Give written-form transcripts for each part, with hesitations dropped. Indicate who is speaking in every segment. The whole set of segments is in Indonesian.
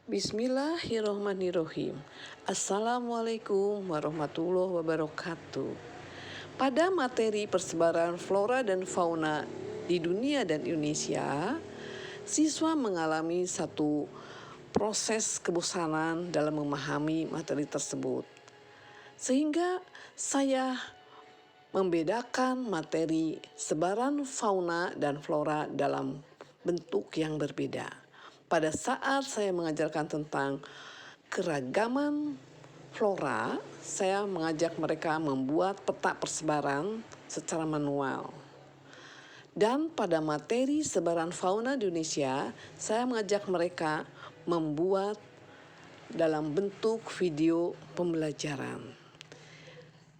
Speaker 1: Bismillahirrohmanirrohim. Assalamualaikum warahmatullahi wabarakatuh. Pada materi persebaran flora dan fauna di dunia dan Indonesia, siswa mengalami satu proses kebosanan dalam memahami materi tersebut. Sehingga saya membedakan materi sebaran fauna dan flora dalam bentuk yang berbeda. Pada saat saya mengajarkan tentang keragaman flora, saya mengajak mereka membuat peta persebaran secara manual. Dan pada materi sebaran fauna di Indonesia, saya mengajak mereka membuat dalam bentuk video pembelajaran.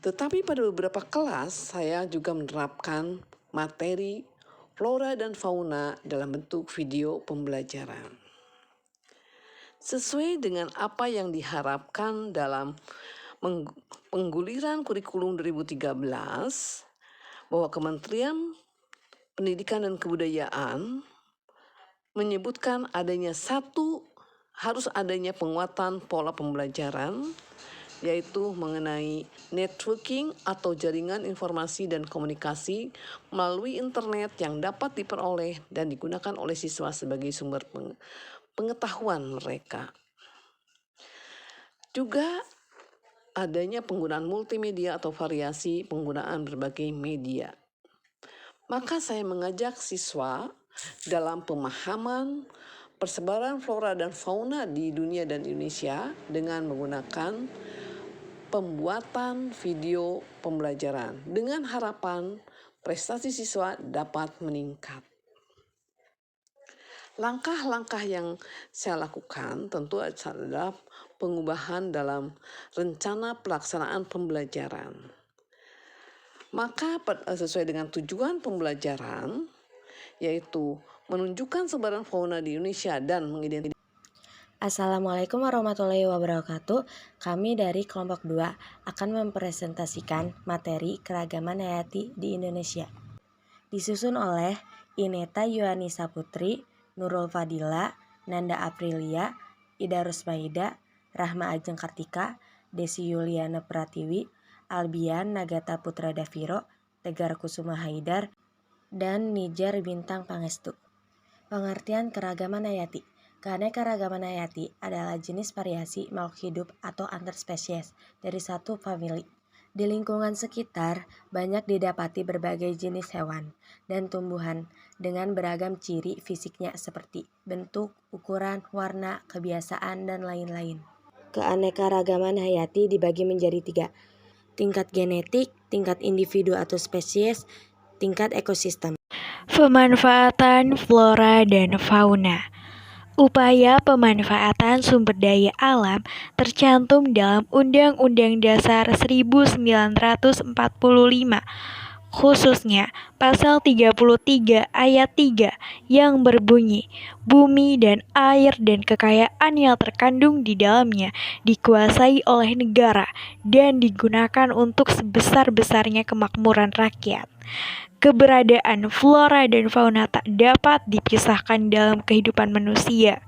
Speaker 1: Tetapi pada beberapa kelas saya juga menerapkan materi flora dan fauna dalam bentuk video pembelajaran. Sesuai dengan apa yang diharapkan dalam pengguliran kurikulum 2013, bahwa Kementerian Pendidikan dan Kebudayaan menyebutkan harus adanya penguatan pola pembelajaran, yaitu mengenai networking atau jaringan informasi dan komunikasi melalui internet yang dapat diperoleh dan digunakan oleh siswa sebagai sumber pengetahuan mereka. Juga adanya penggunaan multimedia atau variasi penggunaan berbagai media. Maka saya mengajak siswa dalam pemahaman persebaran flora dan fauna di dunia dan Indonesia dengan menggunakan pembuatan video pembelajaran dengan harapan prestasi siswa dapat meningkat. Langkah-langkah yang saya lakukan tentu adalah pengubahan dalam rencana pelaksanaan pembelajaran. Maka sesuai dengan tujuan pembelajaran, yaitu menunjukkan sebaran fauna di Indonesia dan mengidentifikasi.
Speaker 2: Assalamualaikum warahmatullahi wabarakatuh. Kami dari kelompok 2 akan mempresentasikan materi keragaman hayati di Indonesia. Disusun oleh Ineta Yohanisa Putri, Nurul Fadila, Nanda Aprilia, Ida Rusmaida, Rahma Ajeng Kartika, Desi Yuliana Pratiwi, Albian Nagata Putra Daviro, Tegar Kusuma Haidar, dan Nijar Bintang Pangestu. Pengertian keragaman hayati. Keanekaragaman hayati adalah jenis variasi makhluk hidup atau antar spesies dari satu famili. Di lingkungan sekitar banyak didapati berbagai jenis hewan dan tumbuhan dengan beragam ciri fisiknya seperti bentuk, ukuran, warna, kebiasaan, dan lain-lain. Keanekaragaman hayati dibagi menjadi 3. Tingkat genetik, tingkat individu atau spesies, tingkat ekosistem.
Speaker 3: Pemanfaatan flora dan fauna. Upaya pemanfaatan sumber daya alam tercantum dalam Undang-Undang Dasar 1945, khususnya Pasal 33 Ayat 3 yang berbunyi, bumi dan air dan kekayaan yang terkandung di dalamnya dikuasai oleh negara dan digunakan untuk sebesar-besarnya kemakmuran rakyat. Keberadaan flora dan fauna tak dapat dipisahkan dalam kehidupan manusia.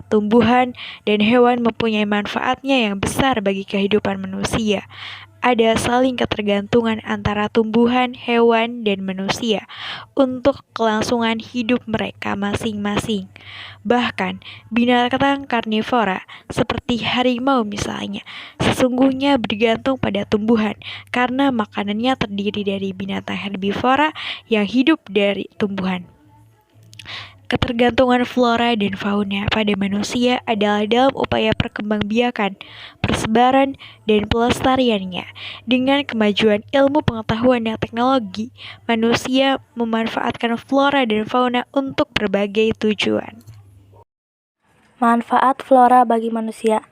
Speaker 3: Tumbuhan dan hewan mempunyai manfaatnya yang besar bagi kehidupan manusia. Ada saling ketergantungan antara tumbuhan, hewan, dan manusia untuk kelangsungan hidup mereka masing-masing. Bahkan, binatang karnivora seperti harimau misalnya, sesungguhnya bergantung pada tumbuhan karena makanannya terdiri dari binatang herbivora yang hidup dari tumbuhan. Ketergantungan flora dan fauna pada manusia adalah dalam upaya perkembangbiakan, persebaran, dan pelestariannya. Dengan kemajuan ilmu pengetahuan dan teknologi, manusia memanfaatkan flora dan fauna untuk berbagai tujuan.
Speaker 4: Manfaat flora bagi manusia.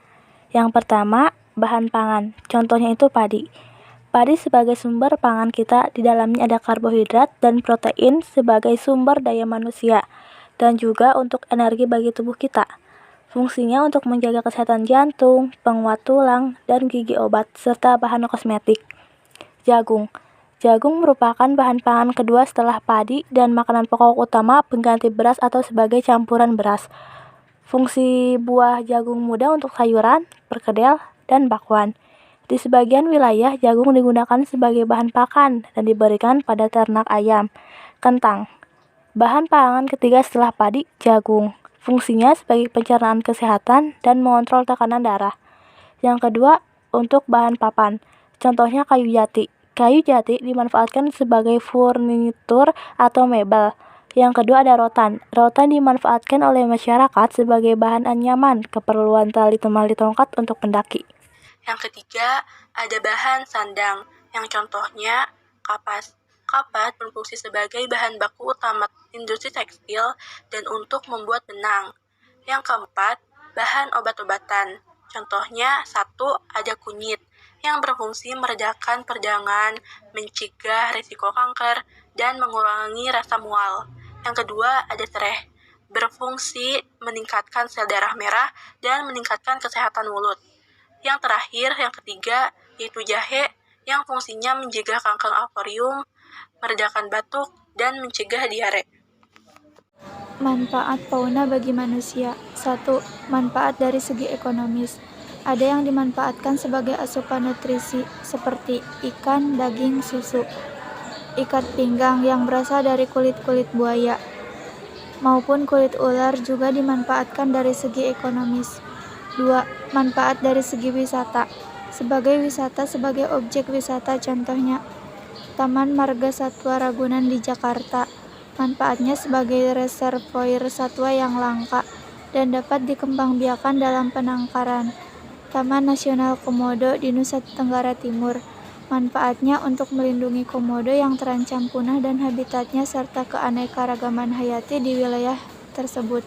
Speaker 4: Yang pertama, bahan pangan. Contohnya itu padi. Padi sebagai sumber pangan kita, di dalamnya ada karbohidrat dan protein sebagai sumber daya manusia, dan juga untuk energi bagi tubuh kita. Fungsinya untuk menjaga kesehatan jantung, penguat tulang, dan gigi obat, serta bahan kosmetik. Jagung. Jagung merupakan bahan pangan kedua setelah padi dan makanan pokok utama pengganti beras atau sebagai campuran beras. Fungsi buah jagung muda untuk sayuran, perkedel, dan bakwan. Di sebagian wilayah, jagung digunakan sebagai bahan pakan dan diberikan pada ternak ayam. Kentang. Bahan pangan ketiga setelah padi, jagung. Fungsinya sebagai pencernaan kesehatan dan mengontrol tekanan darah. Yang kedua, untuk bahan papan. Contohnya kayu jati. Kayu jati dimanfaatkan sebagai furnitur atau mebel. Yang kedua ada rotan. Rotan dimanfaatkan oleh masyarakat sebagai bahan anyaman, keperluan tali temali tongkat untuk pendaki. Yang ketiga ada bahan sandang, yang contohnya kapas. Kapas berfungsi sebagai bahan baku utama industri tekstil dan untuk membuat benang. Yang keempat, bahan obat-obatan. Contohnya, 1. Ada kunyit, yang berfungsi meredakan peradangan, mencegah risiko kanker, dan mengurangi rasa mual. Yang kedua, ada serai, berfungsi meningkatkan sel darah merah dan meningkatkan kesehatan mulut. Yang terakhir, yang ketiga, yaitu jahe, yang fungsinya mencegah kanker alveolum, meredakan batuk, dan mencegah diare.
Speaker 5: Manfaat fauna bagi manusia. 1. Manfaat dari segi ekonomis. Ada yang dimanfaatkan sebagai asupan nutrisi, seperti ikan, daging, susu. Ikat pinggang yang berasal dari kulit-kulit buaya, maupun kulit ular juga dimanfaatkan dari segi ekonomis. 2. Manfaat dari segi wisata. Sebagai objek wisata, contohnya Taman Marga Satwa Ragunan di Jakarta. Manfaatnya sebagai reservoir satwa yang langka dan dapat dikembangbiakan dalam penangkaran. Taman Nasional Komodo di Nusa Tenggara Timur. Manfaatnya untuk melindungi komodo yang terancam punah dan habitatnya serta keanekaragaman hayati di wilayah tersebut.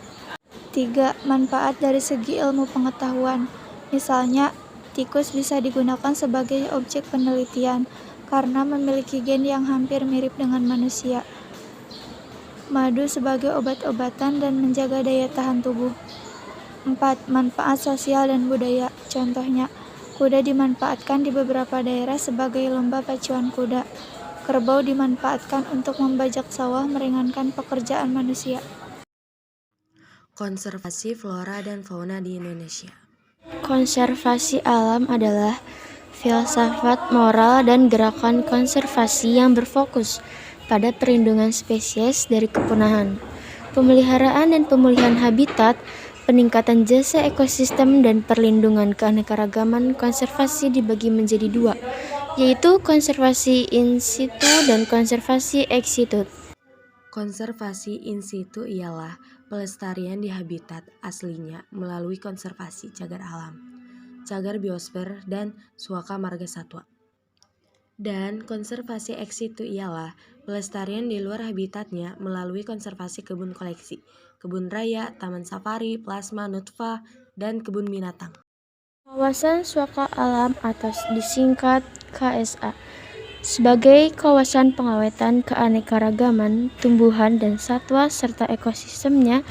Speaker 5: 3. Manfaat dari segi ilmu pengetahuan. Misalnya, tikus bisa digunakan sebagai objek penelitian karena memiliki gen yang hampir mirip dengan manusia. Madu sebagai obat-obatan dan menjaga daya tahan tubuh. 4. Manfaat sosial dan budaya. Contohnya, kuda dimanfaatkan di beberapa daerah sebagai lomba pacuan kuda. Kerbau dimanfaatkan untuk membajak sawah, meringankan pekerjaan manusia.
Speaker 2: Konservasi flora dan fauna di Indonesia.
Speaker 6: Konservasi alam adalah filsafat moral dan gerakan konservasi yang berfokus pada perlindungan spesies dari kepunahan, pemeliharaan dan pemulihan habitat, peningkatan jasa ekosistem, dan perlindungan keanekaragaman. Konservasi dibagi menjadi 2, yaitu konservasi in situ dan konservasi ex situ.
Speaker 2: Konservasi in situ ialah pelestarian di habitat aslinya melalui konservasi cagar alam, cagar biosfer, dan suaka marga satwa. Dan konservasi ex situ ialah pelestarian di luar habitatnya melalui konservasi kebun koleksi, kebun raya, taman safari, plasma, nutfah, dan kebun binatang.
Speaker 6: Kawasan suaka alam atau disingkat KSA sebagai kawasan pengawetan keanekaragaman tumbuhan dan satwa serta ekosistemnya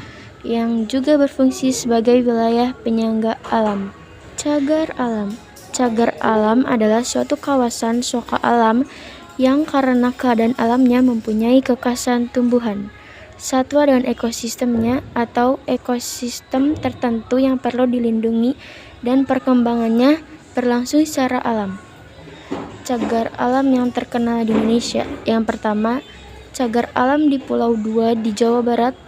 Speaker 6: yang juga berfungsi sebagai wilayah penyangga alam. Cagar alam. Cagar alam adalah suatu kawasan suaka alam yang karena keadaan alamnya mempunyai kekhasan tumbuhan, satwa dan ekosistemnya atau ekosistem tertentu yang perlu dilindungi dan perkembangannya berlangsung secara alam. Cagar alam yang terkenal di Indonesia. Yang pertama, cagar alam di Pulau Dua di Jawa Barat.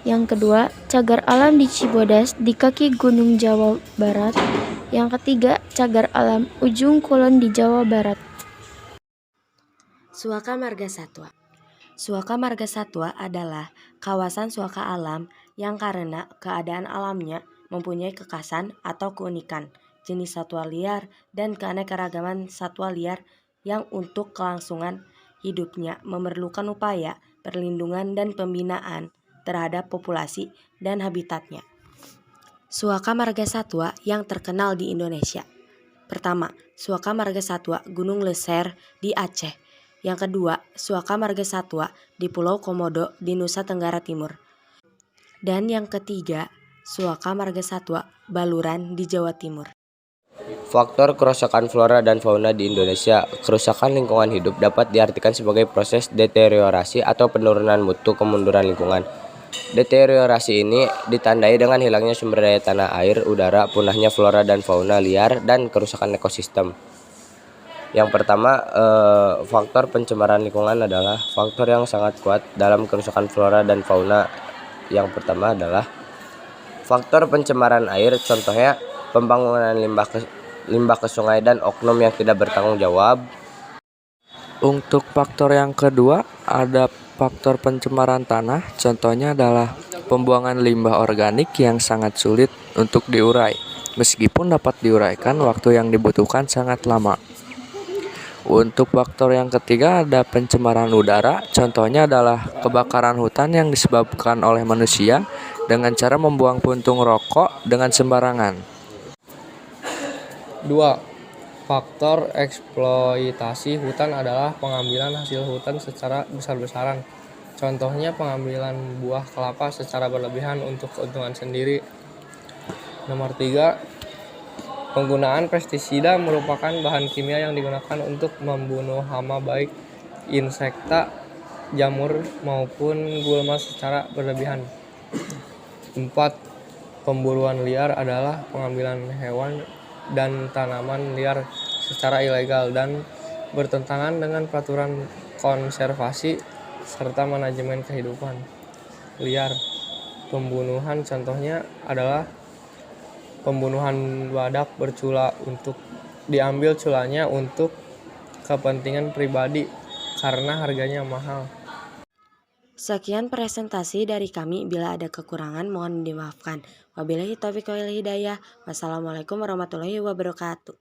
Speaker 6: Yang kedua, cagar alam di Cibodas di kaki Gunung Jawa Barat. Yang ketiga, cagar alam Ujung Kulon di Jawa Barat.
Speaker 2: Suaka marga satwa. Suaka marga satwa adalah kawasan suaka alam yang karena keadaan alamnya mempunyai kekhasan atau keunikan jenis satwa liar dan keanekaragaman satwa liar yang untuk kelangsungan hidupnya memerlukan upaya perlindungan dan pembinaan terhadap populasi dan habitatnya. Suaka marga satwa yang terkenal di Indonesia. Pertama, Suaka marga satwa Gunung Leser di Aceh. Yang kedua, Suaka marga satwa di Pulau Komodo di Nusa Tenggara Timur. Dan yang ketiga, Suaka marga satwa Baluran di Jawa Timur.
Speaker 7: Faktor kerusakan flora dan fauna di Indonesia. Kerusakan lingkungan hidup dapat diartikan sebagai proses deteriorasi atau penurunan mutu kemunduran lingkungan Deteriorasi ini ditandai dengan hilangnya sumber daya tanah, air, udara, punahnya flora dan fauna liar, dan kerusakan ekosistem. Yang pertama, faktor pencemaran lingkungan adalah faktor yang sangat kuat dalam kerusakan flora dan fauna. Yang pertama adalah faktor pencemaran air, contohnya pembangunan limbah ke sungai dan oknum yang tidak bertanggung jawab.
Speaker 8: Untuk faktor yang kedua, ada faktor pencemaran tanah, contohnya adalah pembuangan limbah organik yang sangat sulit untuk diurai, meskipun dapat diuraikan waktu yang dibutuhkan sangat lama. Untuk faktor yang ketiga ada pencemaran udara, contohnya adalah kebakaran hutan yang disebabkan oleh manusia dengan cara membuang puntung rokok dengan sembarangan.
Speaker 9: 2. Faktor eksploitasi hutan adalah pengambilan hasil hutan secara besar-besaran. Contohnya pengambilan buah kelapa secara berlebihan untuk keuntungan sendiri. Nomor 3. Penggunaan pestisida merupakan bahan kimia yang digunakan untuk membunuh hama baik insekta, jamur maupun gulma secara berlebihan. 4. Pemburuan liar adalah pengambilan hewan dan tanaman liar secara ilegal dan bertentangan dengan peraturan konservasi serta manajemen kehidupan liar. Pembunuhan contohnya adalah pembunuhan badak bercula untuk diambil culanya untuk kepentingan pribadi karena harganya mahal.
Speaker 2: Sekian presentasi dari kami. Bila ada kekurangan mohon dimaafkan. Wabillahi taufiq wal hidayah. Wassalamualaikum warahmatullahi wabarakatuh.